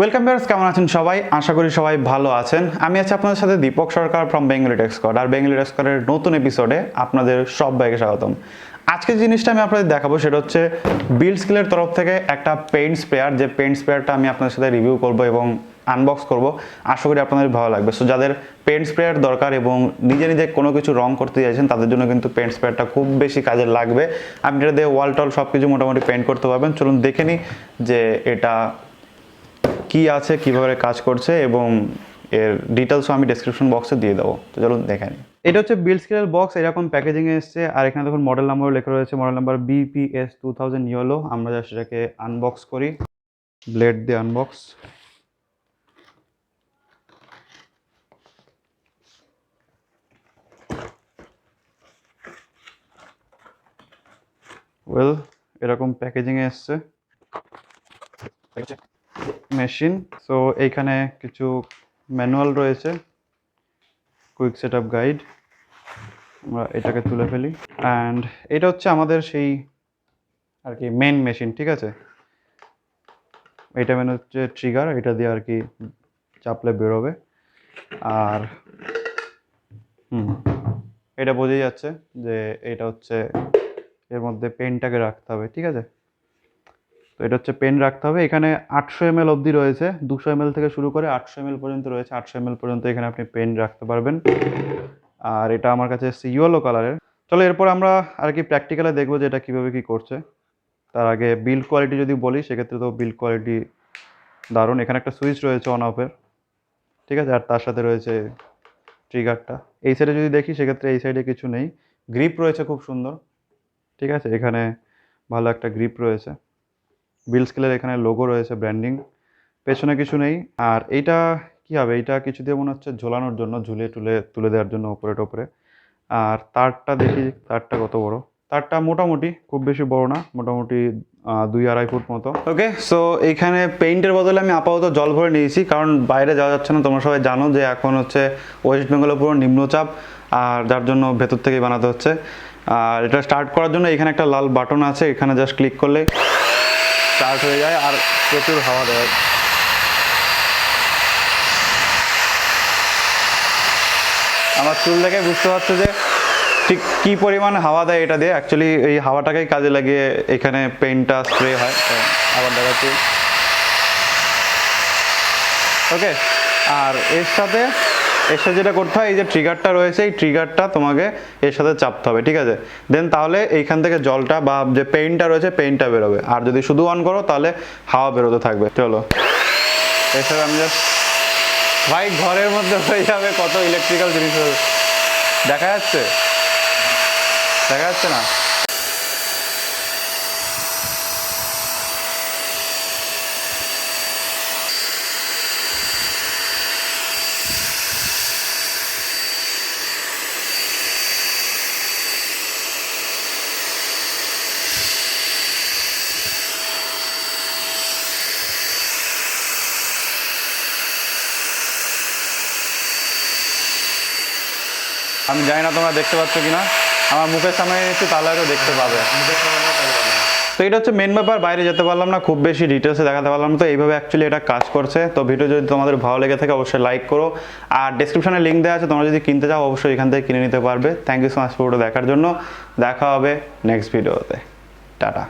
Welcome viewers, কেমন আছেন সবাই? আশা করি সবাই ভালো আছেন। আমি আছি আপনাদের সাথে দীপক সরকার ফ্রম বেঙ্গলি টেক্সকোয়াড। আর বেঙ্গলি টেক্সকোয়াডের নতুন এপিসোডে আপনাদের সবাইকে স্বাগতম। আজকে যে জিনিসটা আমি আপনাদের দেখাবো সেটা হচ্ছে বিল্ডস্কিলের তরফ থেকে একটা পেইন্ট স্প্রেয়ার, যে পেইন্ট স্প্রেয়ারটা আমি আপনাদের সাথে রিভিউ করব এবং আনবক্স করব। আশা করি আপনাদের ভালো লাগবে। সো যাদের পেইন্ট স্প্রেয়ার দরকার এবং নিজে নিজে কোনো কিছু রং করতে চাইছেন তাদের জন্য কিন্তু পেইন্ট স্প্রেয়ারটা খুব বেশি কাজে লাগবে। আপনি এটা দিয়ে ওয়াল টল সব কিছু মোটামুটি পেইন্ট করতে পারবেন। চলুন দেখে নিই যে এটা কি আছে, কিভাবে কাজ করছে এবং এর ডিটেলসও আমি ডেসক্রিপশন বক্সে দিয়ে দেবো। তো চলুন দেখে নিই। এটা হচ্ছে বিল্ডস্কিলের বক্স, এরকম প্যাকেজিংয়ে এসছে। আর এখানে দেখুন মডেল নাম্বার লেখা রয়েছে, মডেল নাম্বার BPS 2000 ইয়েলো। আমরা জাস্ট এটাকে আনবক্স করি, ব্লেড দিয়ে আনবক্স। ওয়েল, এরকম প্যাকেজিংয়ে এসছে মেশিন। সো এইখানে কিছু ম্যানুয়াল রয়েছে, কুইক সেটআপ গাইড। আমরা এটাকে তুলে ফেলি। অ্যান্ড এটা হচ্ছে আমাদের সেই আর কি মেন মেশিন, ঠিক আছে। এটা মেন হচ্ছে ট্রিগার, এটা দিয়ে আর কি চাপলে বেরোবে। আর এটা বোঝাই যাচ্ছে যে এটা হচ্ছে এর মধ্যে পেনটাকে রাখতে হবে, ঠিক আছে। তো এটা হচ্ছে পেন রাখতে হবে। এখানে 800 ml অবধি রয়েছে, 200 ml থেকে শুরু করে 800 ml পর্যন্ত রয়েছে। 800 ml পর্যন্ত এখানে আপনি পেন রাখতে পারবেন। আর এটা আমার কাছে এসছে ইয়েলো কালারের। চলো এরপর আমরা আর কি প্র্যাকটিক্যালে দেখবো যে এটা কীভাবে কী করছে। তার আগে বিল্ড কোয়ালিটি যদি বলি সেক্ষেত্রে তো বিল্ড কোয়ালিটি দারুণ। এখানে একটা সুইচ রয়েছে অন অফের, ঠিক আছে। আর তার সাথে রয়েছে ট্রিগারটা। এই সাইডে যদি দেখি সেক্ষেত্রে এই সাইডে কিছু নেই। গ্রিপ রয়েছে খুব সুন্দর, ঠিক আছে। এখানে ভালো একটা গ্রিপ রয়েছে। বিল্ডস্কিলের এখানে লোগো রয়েছে, ব্র্যান্ডিং। পেছনে কিছু নেই। আর এইটা কী হবে, এইটা কিছু দিয়ে মনে হচ্ছে ঝোলানোর জন্য, ঝুলে টুলে তুলে দেওয়ার জন্য ওপরে টোপরে। আর তারটা দেখি, তারটা কত বড়। তারটা মোটামুটি খুব বেশি বড় না, মোটামুটি 2-2.5 ফুট মতো। ওকে, সো এইখানে পেইন্টের বদলে আমি আপাতত জল ভরে নিয়েছি, কারণ বাইরে যাওয়া যাচ্ছে না। তোমরা সবাই জানো যে এখন হচ্ছে ওয়েস্ট বেঙ্গলে পুরো নিম্নচাপ, আর যার জন্য ভেতর থেকেই বানাতে হচ্ছে। আর এটা স্টার্ট করার জন্য এখানে একটা লাল বাটন আছে, এখানে জাস্ট ক্লিক করলে স্টার্ট হয়ে যায়। আর প্রচুর হাওয়া দেয়। আমার চুল দেখে বুঝতে পারছো যে ঠিক কী পরিমাণ হাওয়া দেয় এটা দিয়ে। অ্যাকচুয়ালি এই হাওয়াটাকেই কাজে লাগিয়ে এখানে পেইন্টটা স্প্রে হয়। আবার দেখাচ্ছি। ওকে, আর এর সাথে যেটা করতে হয়, এই যে ট্রিগারটা রয়েছে, এই ট্রিগারটা তোমাকে এর সাথে চাপতে হবে, ঠিক আছে। দেন তাহলে এইখান থেকে জলটা বা যে পেইন্টটা রয়েছে পেইন্টটা বেরোবে। আর যদি শুধু অন করো তাহলে হাওয়া বেরোতে থাকবে। চলো এর সাথে আমি জাস্ট, ভাই ঘরের মধ্যে হয়ে যাবে কত ইলেকট্রিক্যাল জিনিস দেখা যাচ্ছে, দেখা যাচ্ছে না? আমি জানি না তোমরা দেখতে পাচ্ছ কিনা, আমার মুখের সামনে একটু তাহলে হয়তো দেখতে পাবে। তো এটা হচ্ছে মেন ব্যাপার। বাইরে যেতে পারলাম না, খুব বেশি ডিটেলসে দেখাতে পারলাম না। তো এইভাবে অ্যাকচুয়ালি এটা কাজ করছে। তো ভিডিও যদি তোমাদের ভালো লেগে থাকে অবশ্যই লাইক করো। আর ডেসক্রিপশনে লিঙ্ক দেওয়া আছে, তোমরা যদি কিনতে চাও অবশ্যই এখান থেকে কিনে নিতে পারবে। থ্যাংক ইউ সো মাচ ভিডিওটা দেখার জন্য। দেখা হবে নেক্সট ভিডিওতে। টাটা।